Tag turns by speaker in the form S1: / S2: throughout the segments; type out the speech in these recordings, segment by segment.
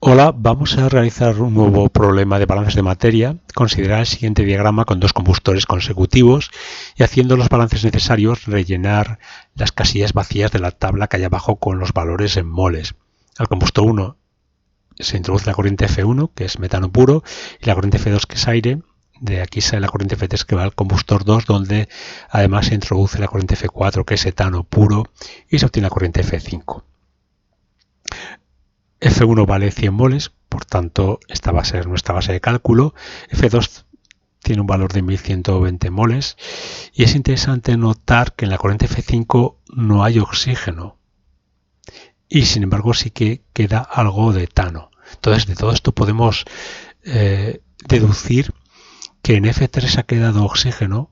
S1: Hola, vamos a realizar un nuevo problema de balances de materia. Considerar el siguiente diagrama con dos combustores consecutivos y, haciendo los balances necesarios, rellenar las casillas vacías de la tabla que hay abajo con los valores en moles. Al combustor 1 se introduce la corriente F1, que es metano puro, y la corriente F2, que es aire. De aquí sale la corriente F3, que va al combustor 2, donde además se introduce la corriente F4, que es etano puro, y se obtiene la corriente F5. F1 vale 100 moles, por tanto esta va a ser nuestra base de cálculo. F2 tiene un valor de 1120 moles y es interesante notar que en la corriente F5 no hay oxígeno y sin embargo sí que queda algo de etano. Entonces, de todo esto podemos deducir que en F3 ha quedado oxígeno,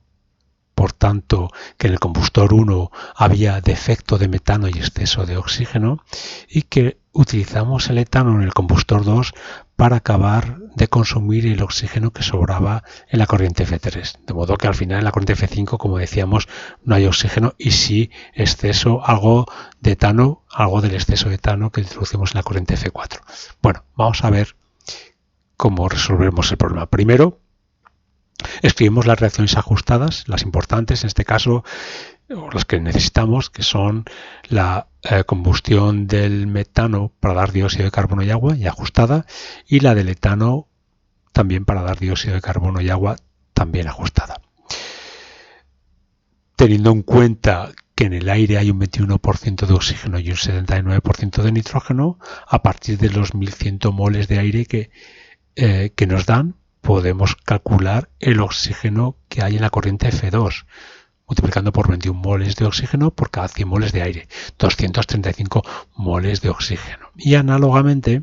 S1: por tanto que en el combustor 1 había defecto de metano y exceso de oxígeno, y que utilizamos el etano en el combustor 2 para acabar de consumir el oxígeno que sobraba en la corriente F3. De modo que al final en la corriente F5, como decíamos, no hay oxígeno y sí exceso, algo de etano, algo del exceso de etano que introducimos en la corriente F4. Bueno, vamos a ver cómo resolvemos el problema. Primero, escribimos las reacciones ajustadas, las importantes, en este caso, o las que necesitamos, que son la combustión del metano para dar dióxido de carbono y agua, y ajustada, y la del etano también para dar dióxido de carbono y agua, también ajustada. Teniendo en cuenta que en el aire hay un 21% de oxígeno y un 79% de nitrógeno, a partir de los 1100 moles de aire que nos dan, podemos calcular el oxígeno que hay en la corriente F2, multiplicando por 21 moles de oxígeno por cada 100 moles de aire, 235 moles de oxígeno. Y análogamente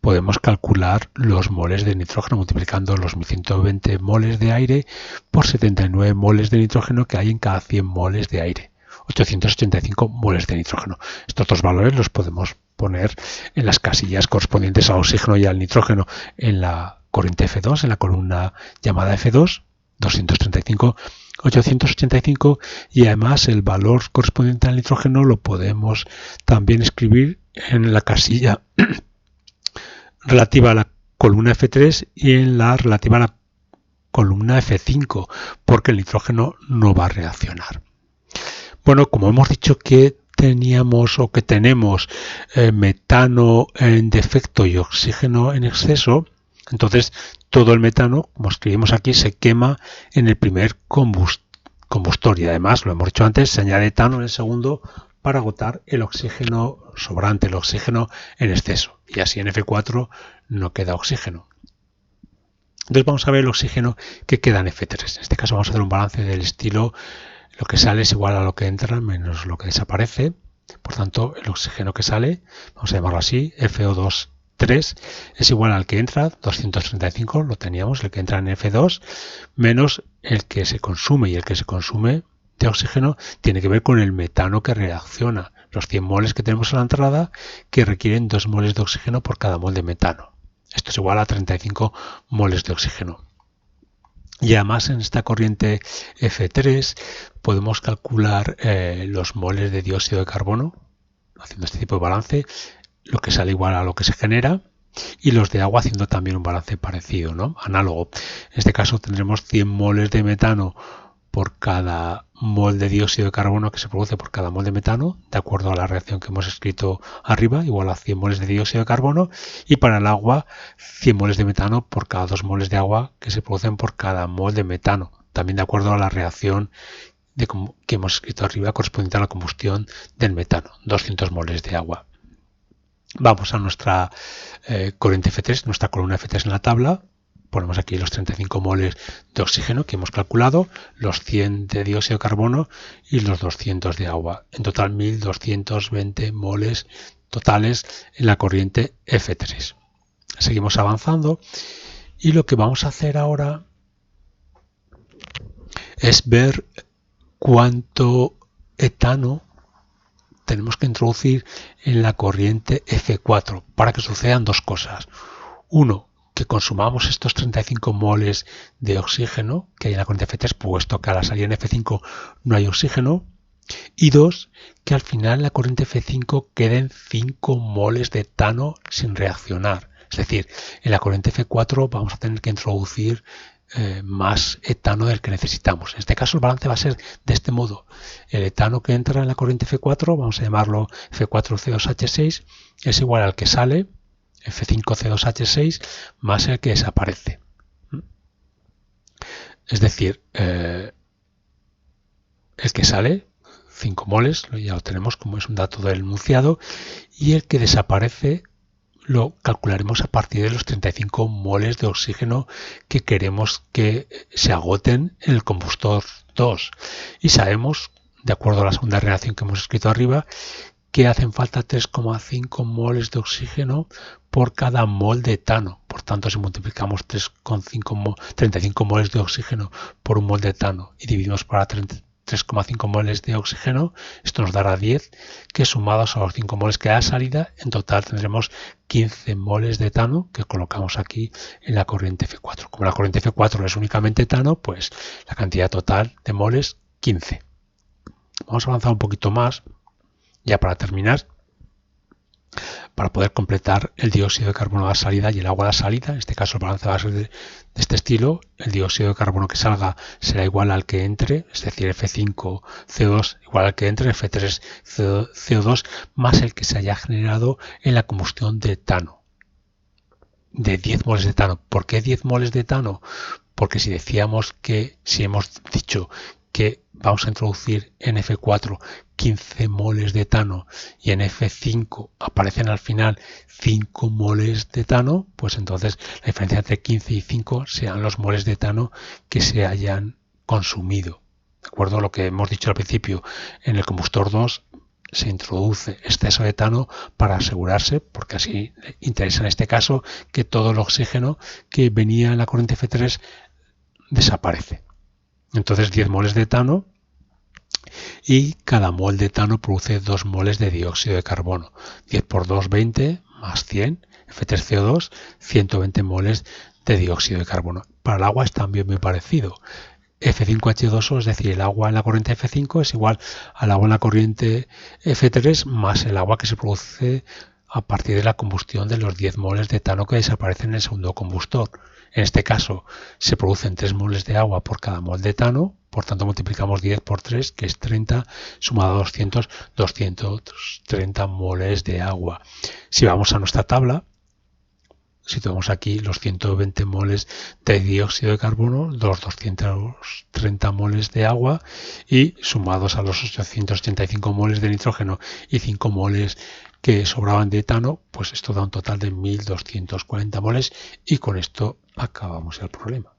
S1: podemos calcular los moles de nitrógeno multiplicando los 1120 moles de aire por 79 moles de nitrógeno que hay en cada 100 moles de aire, 885 moles de nitrógeno. Estos dos valores los podemos poner en las casillas correspondientes al oxígeno y al nitrógeno en la corriente F2, en la columna llamada F2, 235, 885, y además el valor correspondiente al nitrógeno lo podemos también escribir en la casilla relativa a la columna F3 y en la relativa a la columna F5, porque el nitrógeno no va a reaccionar. Bueno, como hemos dicho que teníamos o que tenemos metano en defecto y oxígeno en exceso, entonces todo el metano, como escribimos aquí, se quema en el primer combustor y además, lo hemos dicho antes, se añade etano en el segundo para agotar el oxígeno sobrante, el oxígeno en exceso, y así en F4 no queda oxígeno. Entonces vamos a ver el oxígeno que queda en F3. En este caso vamos a hacer un balance del estilo: lo que sale es igual a lo que entra menos lo que desaparece. Por tanto, el oxígeno que sale, vamos a llamarlo así, FO2 3, es igual al que entra, 235, lo teníamos, el que entra en F2, menos el que se consume, y el que se consume de oxígeno tiene que ver con el metano que reacciona, los 100 moles que tenemos a la entrada, que requieren 2 moles de oxígeno por cada mol de metano. Esto es igual a 35 moles de oxígeno. Y además en esta corriente F3 podemos calcular los moles de dióxido de carbono, haciendo este tipo de balance, lo que sale igual a lo que se genera, y los de agua haciendo también un balance parecido, ¿no? Análogo. En este caso tendremos 100 moles de metano por cada mol de dióxido de carbono que se produce por cada mol de metano, de acuerdo a la reacción que hemos escrito arriba, igual a 100 moles de dióxido de carbono, y para el agua 100 moles de metano por cada 2 moles de agua que se producen por cada mol de metano, también de acuerdo a la reacción que hemos escrito arriba correspondiente a la combustión del metano, 200 moles de agua. Vamos a nuestra corriente F3, nuestra columna F3 en la tabla. Ponemos aquí los 35 moles de oxígeno que hemos calculado, los 100 de dióxido de carbono y los 200 de agua. En total 1220 moles totales en la corriente F3. Seguimos avanzando y lo que vamos a hacer ahora es ver cuánto etano tenemos que introducir en la corriente F4 para que sucedan dos cosas. Uno, que consumamos estos 35 moles de oxígeno que hay en la corriente F3, puesto que a la salida en F5 no hay oxígeno. Y dos, que al final en la corriente F5 queden 5 moles de etano sin reaccionar. Es decir, en la corriente F4 vamos a tener que introducir más etano del que necesitamos. En este caso el balance va a ser de este modo. El etano que entra en la corriente F4, vamos a llamarlo F4C2H6, es igual al que sale, F5C2H6, más el que desaparece. Es decir, el que sale, 5 moles, ya lo tenemos como es un dato del enunciado, y el que desaparece lo calcularemos a partir de los 35 moles de oxígeno que queremos que se agoten en el combustor 2. Y sabemos, de acuerdo a la segunda relación que hemos escrito arriba, que hacen falta 3,5 moles de oxígeno por cada mol de etano. Por tanto, si multiplicamos 35 moles de oxígeno por un mol de etano y dividimos por 3,5 moles de oxígeno, esto nos dará 10, que sumados a los 5 moles que da salida, en total tendremos 15 moles de etano que colocamos aquí en la corriente F4. Como la corriente F4 es únicamente etano, pues la cantidad total de moles, 15. Vamos a avanzar un poquito más, ya para terminar, para poder completar el dióxido de carbono a la salida y el agua a la salida. En este caso el balance va a ser de este estilo. El dióxido de carbono que salga será igual al que entre, es decir, F5CO2 igual al que entre, F3CO2 más el que se haya generado en la combustión de etano, de 10 moles de etano. ¿Por qué 10 moles de etano? Porque si hemos dicho que vamos a introducir en F4 15 moles de etano y en F5 aparecen al final 5 moles de etano, pues entonces la diferencia entre 15 y 5 sean los moles de etano que se hayan consumido. ¿De acuerdo a lo que hemos dicho al principio? En el combustor 2 se introduce exceso de etano para asegurarse, porque así interesa en este caso, que todo el oxígeno que venía en la corriente F3 desaparece. Entonces 10 moles de etano y cada mol de etano produce 2 moles de dióxido de carbono. 10 por 2, 20, más 100, F3CO2, 120 moles de dióxido de carbono. Para el agua es también muy parecido. F5H2O, es decir, el agua en la corriente F5 es igual al agua en la corriente F3 más el agua que se produce a partir de la combustión de los 10 moles de etano que desaparecen en el segundo combustor. En este caso se producen 3 moles de agua por cada mol de etano, por tanto multiplicamos 10 por 3, que es 30, sumado a 200, 230 moles de agua. Si vamos a nuestra tabla, situamos aquí los 120 moles de dióxido de carbono, los 230 moles de agua y sumados a los 885 moles de nitrógeno y 5 moles que sobraban de etano, pues esto da un total de 1240 moles y con esto acabamos el problema.